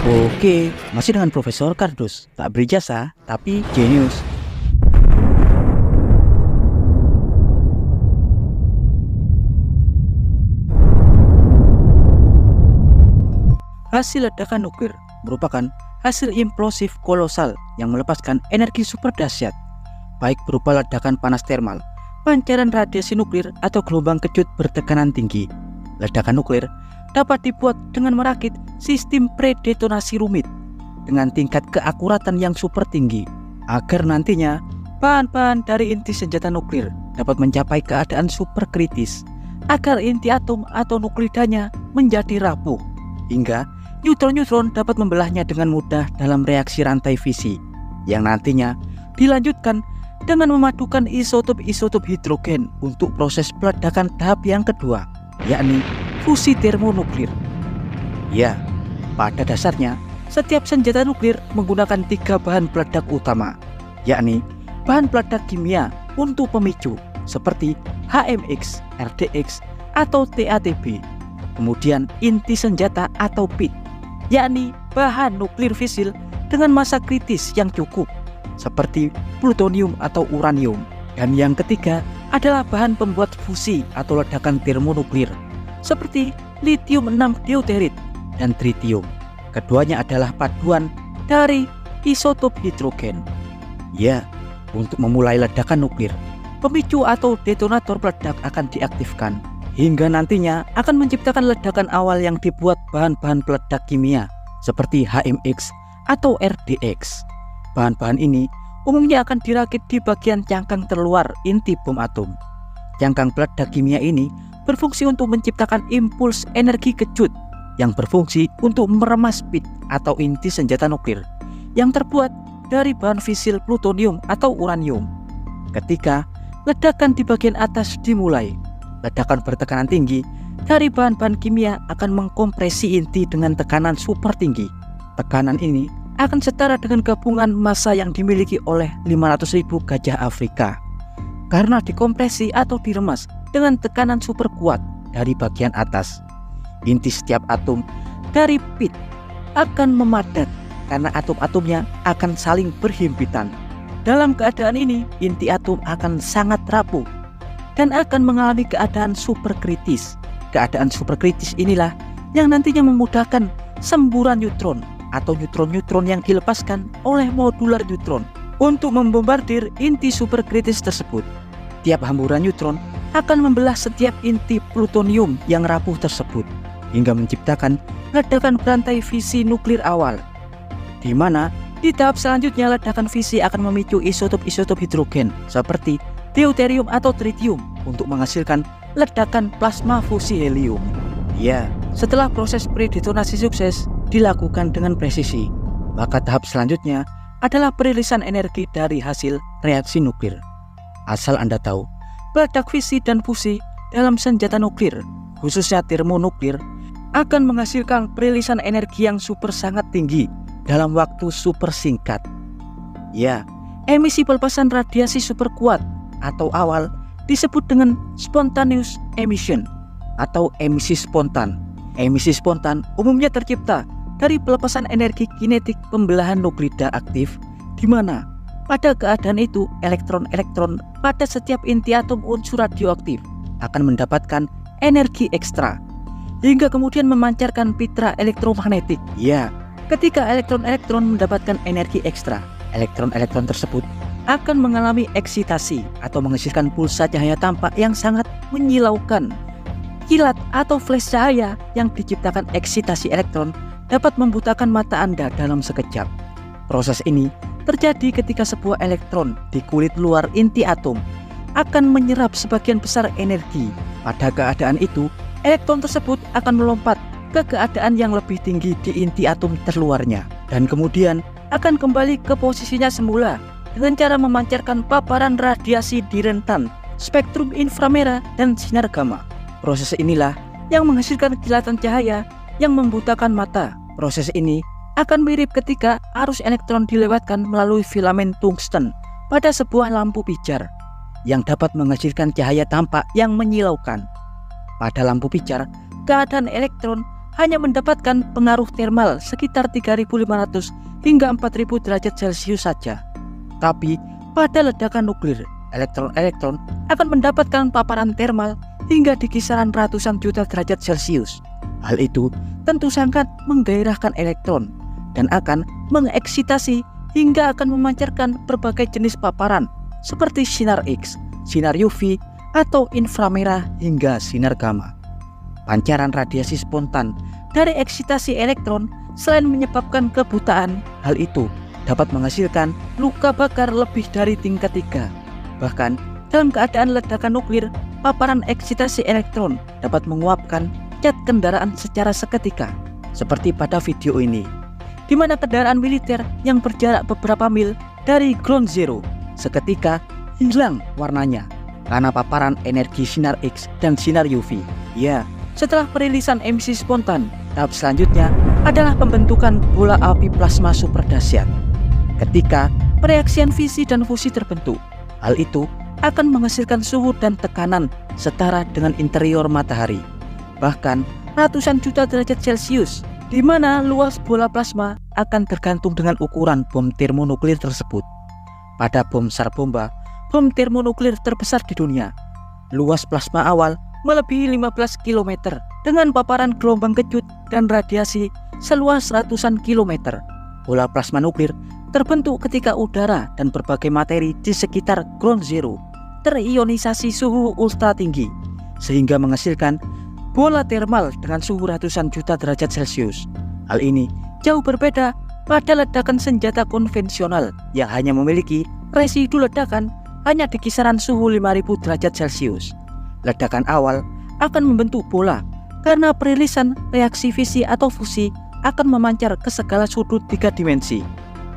Oke, masih dengan Profesor Kardus. Tak beri jasa, tapi jenius. Hasil ledakan nuklir merupakan hasil implosif kolosal yang melepaskan energi super dahsyat, baik berupa ledakan panas termal, pancaran radiasi nuklir, atau gelombang kejut bertekanan tinggi. Ledakan nuklir dapat dibuat dengan merakit sistem predetonasi rumit dengan tingkat keakuratan yang super tinggi, agar nantinya bahan-bahan dari inti senjata nuklir dapat mencapai keadaan super kritis, agar inti atom atau nuklidanya menjadi rapuh, hingga neutron-neutron dapat membelahnya dengan mudah dalam reaksi rantai fisi, yang nantinya dilanjutkan dengan memadukan isotop-isotop hidrogen untuk proses peledakan tahap yang kedua, yakni fusi termonuklir. Ya, pada dasarnya setiap senjata nuklir menggunakan 3 bahan peledak utama, yakni bahan peledak kimia untuk pemicu seperti HMX, RDX, atau TATB. Kemudian inti senjata atau PIT, yakni bahan nuklir fisil dengan massa kritis yang cukup seperti plutonium atau uranium. Dan yang ketiga adalah bahan pembuat fusi atau ledakan termonuklir seperti lithium 6 deuterit dan tritium. Keduanya adalah paduan dari isotop hidrogen. Ya, untuk memulai ledakan nuklir, pemicu atau detonator peledak akan diaktifkan, hingga nantinya akan menciptakan ledakan awal yang dibuat bahan-bahan peledak kimia seperti HMX atau RDX. Bahan-bahan ini umumnya akan dirakit di bagian cangkang terluar inti bom atom. Cangkang peledak kimia ini berfungsi untuk menciptakan impuls energi kejut yang berfungsi untuk meremas PIT atau inti senjata nuklir yang terbuat dari bahan fisil plutonium atau uranium. Ketika ledakan di bagian atas dimulai, ledakan bertekanan tinggi dari bahan-bahan kimia akan mengkompresi inti dengan tekanan super tinggi. Tekanan ini akan setara dengan gabungan massa yang dimiliki oleh 500.000 gajah Afrika, karena dikompresi atau diremas dengan tekanan super kuat dari bagian atas. Inti setiap atom dari PIT akan memadat karena atom-atomnya akan saling berhimpitan. Dalam keadaan ini, inti atom akan sangat rapuh dan akan mengalami keadaan super kritis. Keadaan super kritis inilah yang nantinya memudahkan semburan neutron atau neutron-neutron yang dilepaskan oleh modular neutron untuk membombardir inti super kritis tersebut. Tiap hamburan neutron akan membelah setiap inti plutonium yang rapuh tersebut, hingga menciptakan ledakan berantai fisi nuklir awal, di mana di tahap selanjutnya ledakan fisi akan memicu isotop-isotop hidrogen seperti deuterium atau tritium untuk menghasilkan ledakan plasma fusi helium. Ya, setelah proses predetonasi sukses dilakukan dengan presisi, maka tahap selanjutnya adalah perilisan energi dari hasil reaksi nuklir. Asal Anda tahu, peledak fisi dan fusi dalam senjata nuklir, khususnya termonuklir, akan menghasilkan perilisan energi yang super sangat tinggi dalam waktu super singkat. Ya, emisi pelepasan radiasi super kuat atau awal disebut dengan spontaneous emission atau emisi spontan. Emisi spontan umumnya tercipta dari pelepasan energi kinetik pembelahan nuklida aktif, di mana pada keadaan itu elektron-elektron pada setiap inti atom unsur radioaktif akan mendapatkan energi ekstra, hingga kemudian memancarkan pitra elektromagnetik. Ya, ketika elektron-elektron mendapatkan energi ekstra, elektron-elektron tersebut akan mengalami eksitasi atau menghasilkan pulsa cahaya tampak yang sangat menyilaukan. Kilat atau flash cahaya yang diciptakan eksitasi elektron dapat membutakan mata Anda dalam sekejap. Proses ini terjadi ketika sebuah elektron di kulit luar inti atom akan menyerap sebagian besar energi. Pada keadaan itu, elektron tersebut akan melompat ke keadaan yang lebih tinggi di inti atom terluarnya, dan kemudian akan kembali ke posisinya semula dengan cara memancarkan paparan radiasi di rentan spektrum inframerah dan sinar gamma. Proses inilah yang menghasilkan kilatan cahaya yang membutakan mata. Proses ini akan mirip ketika arus elektron dilewatkan melalui filamen tungsten pada sebuah lampu pijar yang dapat menghasilkan cahaya tampak yang menyilaukan. Pada lampu pijar, keadaan elektron hanya mendapatkan pengaruh thermal sekitar 3.500 hingga 4.000 derajat Celcius saja. Tapi pada ledakan nuklir, elektron-elektron akan mendapatkan paparan thermal hingga di kisaran ratusan juta derajat Celcius. Hal itu tentu sangat menggairahkan elektron dan akan mengeksitasi hingga akan memancarkan berbagai jenis paparan seperti sinar X, sinar UV, atau inframerah hingga sinar gamma. Pancaran radiasi spontan dari eksitasi elektron selain menyebabkan kebutaan, hal itu dapat menghasilkan luka bakar lebih dari tingkat 3. Bahkan dalam keadaan ledakan nuklir, paparan eksitasi elektron dapat menguapkan cat kendaraan secara seketika, seperti pada video ini, di mana kendaraan militer yang berjarak beberapa mil dari ground zero seketika hilang warnanya karena paparan energi sinar X dan sinar UV. Ya, setelah perilisan emisi spontan, tahap selanjutnya adalah pembentukan bola api plasma super dahsyat. Ketika pereaksian fisi dan fusi terbentuk, hal itu akan menghasilkan suhu dan tekanan setara dengan interior matahari, bahkan ratusan juta derajat Celcius, di mana luas bola plasma akan tergantung dengan ukuran bom termonuklir tersebut. Pada bom SAR bomba, bom termonuklir terbesar di dunia, luas plasma awal melebihi 15 km dengan paparan gelombang kejut dan radiasi seluas ratusan kilometer. Bola plasma nuklir terbentuk ketika udara dan berbagai materi di sekitar ground zero terionisasi suhu ultra tinggi, sehingga menghasilkan bola termal dengan suhu ratusan juta derajat Celcius. Hal ini jauh berbeda pada ledakan senjata konvensional yang hanya memiliki residu ledakan hanya di kisaran suhu 5000 derajat Celcius. Ledakan awal akan membentuk bola karena perilisan reaksi fisi atau fusi akan memancar ke segala sudut 3 dimensi.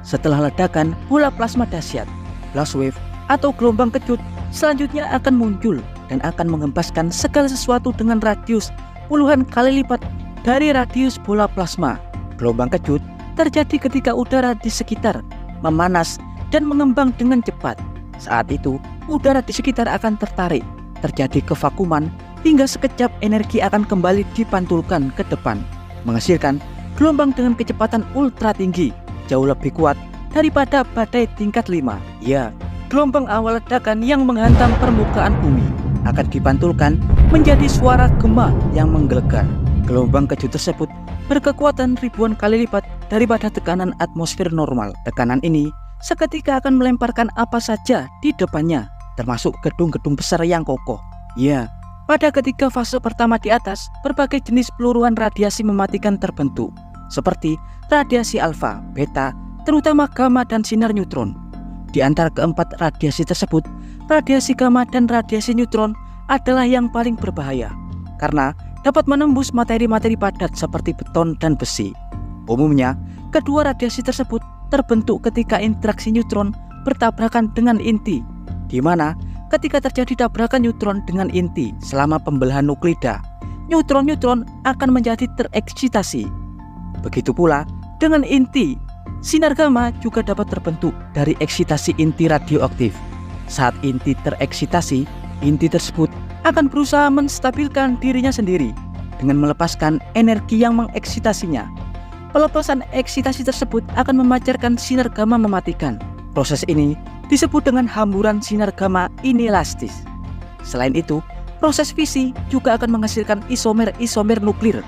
Setelah ledakan bola plasma dahsyat, blast wave atau gelombang kejut selanjutnya akan muncul dan akan mengempaskan segala sesuatu dengan radius puluhan kali lipat dari radius bola plasma. Gelombang kejut terjadi ketika udara di sekitar memanas dan mengembang dengan cepat. Saat itu, udara di sekitar akan tertarik, terjadi kevakuman, hingga sekejap energi akan kembali dipantulkan ke depan, menghasilkan gelombang dengan kecepatan ultra tinggi, jauh lebih kuat daripada badai tingkat 5. Ya, gelombang awal ledakan yang menghantam permukaan bumi akan dipantulkan menjadi suara gema yang menggelegar. Gelombang kejut tersebut berkekuatan ribuan kali lipat daripada tekanan atmosfer normal. Tekanan ini seketika akan melemparkan apa saja di depannya, termasuk gedung-gedung besar yang kokoh. Ya, pada ketiga fase pertama di atas, berbagai jenis peluruhan radiasi mematikan terbentuk, seperti radiasi alfa, beta, terutama gamma dan sinar neutron. Di antara keempat radiasi tersebut, radiasi gamma dan radiasi neutron adalah yang paling berbahaya, karena dapat menembus materi-materi padat seperti beton dan besi. Umumnya, kedua radiasi tersebut terbentuk ketika interaksi neutron bertabrakan dengan inti, di mana ketika terjadi tabrakan neutron dengan inti selama pembelahan nuklida, neutron-neutron akan menjadi tereksitasi. Begitu pula dengan inti, sinar gamma juga dapat terbentuk dari eksitasi inti radioaktif. Saat inti tereksitasi, inti tersebut akan berusaha menstabilkan dirinya sendiri dengan melepaskan energi yang mengeksitasinya. Pelepasan eksitasi tersebut akan memancarkan sinar gamma mematikan. Proses ini disebut dengan hamburan sinar gamma inelastis. Selain itu, proses fisi juga akan menghasilkan isomer-isomer nuklir.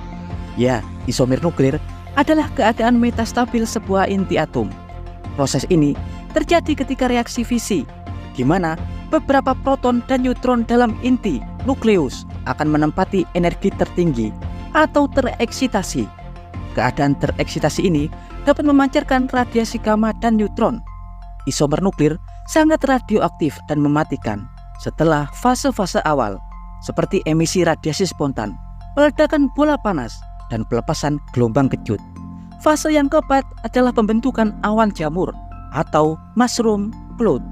Ya, isomer nuklir adalah keadaan metastabil sebuah inti atom. Proses ini terjadi ketika reaksi fisi, di mana beberapa proton dan neutron dalam inti nukleus akan menempati energi tertinggi atau tereksitasi. Keadaan tereksitasi ini dapat memancarkan radiasi gamma dan neutron. Isomer nuklir sangat radioaktif dan mematikan setelah fase-fase awal, seperti emisi radiasi spontan, peledakan bola panas, dan pelepasan gelombang kejut. Fase yang keempat adalah pembentukan awan jamur atau mushroom cloud.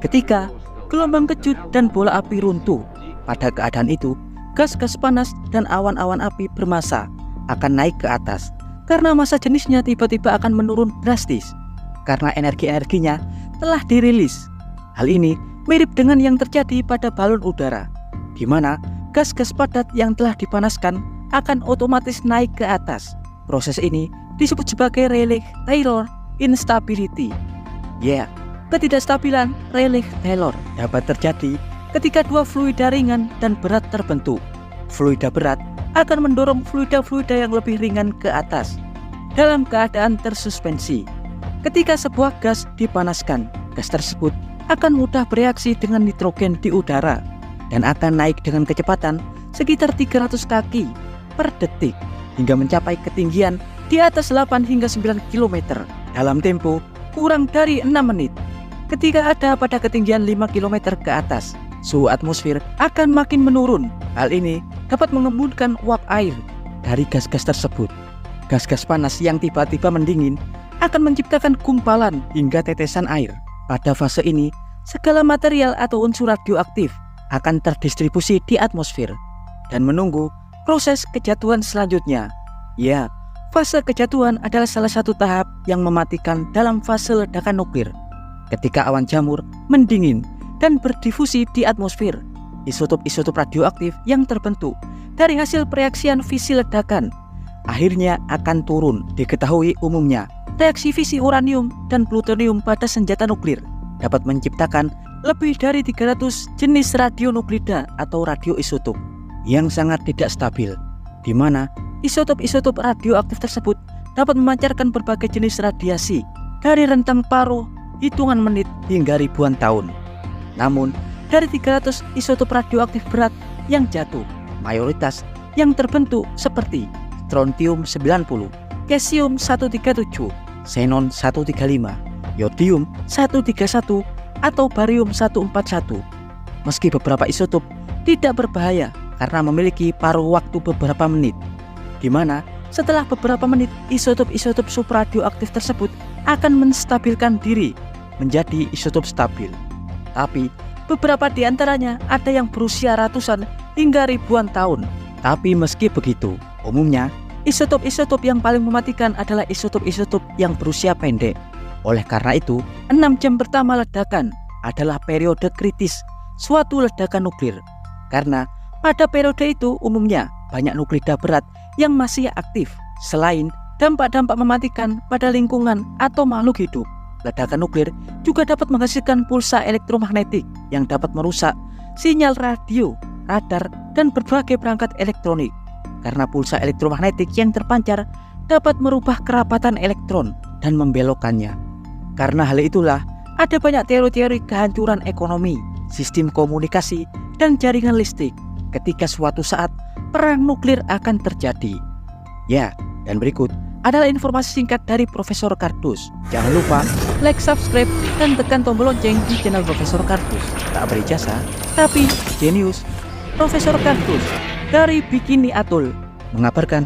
Ketika gelombang kejut dan bola api runtuh, pada keadaan itu, gas-gas panas dan awan-awan api bermassa akan naik ke atas karena massa jenisnya tiba-tiba akan menurun drastis karena energi-energinya telah dirilis. Hal ini mirip dengan yang terjadi pada balon udara, di mana gas-gas padat yang telah dipanaskan akan otomatis naik ke atas. Proses ini disebut sebagai Rayleigh-Taylor instability. Ketidakstabilan Rayleigh-Taylor dapat terjadi ketika dua fluida ringan dan berat terbentuk. Fluida berat akan mendorong fluida-fluida yang lebih ringan ke atas dalam keadaan tersuspensi. Ketika sebuah gas dipanaskan, gas tersebut akan mudah bereaksi dengan nitrogen di udara dan akan naik dengan kecepatan sekitar 300 kaki per detik hingga mencapai ketinggian di atas 8 hingga 9 km dalam tempo kurang dari 6 menit. Ketika ada pada ketinggian 5 km ke atas, suhu atmosfer akan makin menurun. Hal ini dapat mengembunkan uap air dari gas-gas tersebut. Gas-gas panas yang tiba-tiba mendingin akan menciptakan gumpalan hingga tetesan air. Pada fase ini, segala material atau unsur radioaktif akan terdistribusi di atmosfer dan menunggu proses kejatuhan selanjutnya. Fase kejatuhan adalah salah satu tahap yang mematikan dalam fase ledakan nuklir. Ketika awan jamur mendingin dan berdifusi di atmosfer, isotop-isotop radioaktif yang terbentuk dari hasil pereaksian fisi ledakan akhirnya akan turun. Diketahui umumnya, reaksi fisi uranium dan plutonium pada senjata nuklir dapat menciptakan lebih dari 300 jenis radionuklida atau radioisotop yang sangat tidak stabil, di mana isotop-isotop radioaktif tersebut dapat memancarkan berbagai jenis radiasi dari rentang paruh hitungan menit hingga ribuan tahun. Namun, dari 300 isotop radioaktif berat yang jatuh, mayoritas yang terbentuk seperti strontium 90, cesium 137, xenon 135, yodium 131, atau barium 141. Meski beberapa isotop tidak berbahaya karena memiliki paruh waktu beberapa menit, di mana setelah beberapa menit isotop-isotop subradioaktif tersebut akan menstabilkan diri menjadi isotop stabil. Tapi beberapa di antaranya ada yang berusia ratusan hingga ribuan tahun. Tapi meski begitu, umumnya isotop-isotop yang paling mematikan adalah isotop-isotop yang berusia pendek. Oleh karena itu, 6 jam pertama ledakan adalah periode kritis suatu ledakan nuklir. Karena pada periode itu umumnya banyak nuklida berat yang masih aktif. Selain dampak-dampak mematikan pada lingkungan atau makhluk hidup, ledakan nuklir juga dapat menghasilkan pulsa elektromagnetik yang dapat merusak sinyal radio, radar, dan berbagai perangkat elektronik. Karena pulsa elektromagnetik yang terpancar dapat merubah kerapatan elektron dan membelokkannya. Karena hal itulah ada banyak teori-teori kehancuran ekonomi, sistem komunikasi, dan jaringan listrik ketika suatu saat perang nuklir akan terjadi. Dan berikut adalah informasi singkat dari Profesor Kardus. Jangan lupa like, subscribe, dan tekan tombol lonceng di channel Profesor Kardus. Tak berijazah, tapi jenius. Profesor Kardus dari Bikini Atoll mengabarkan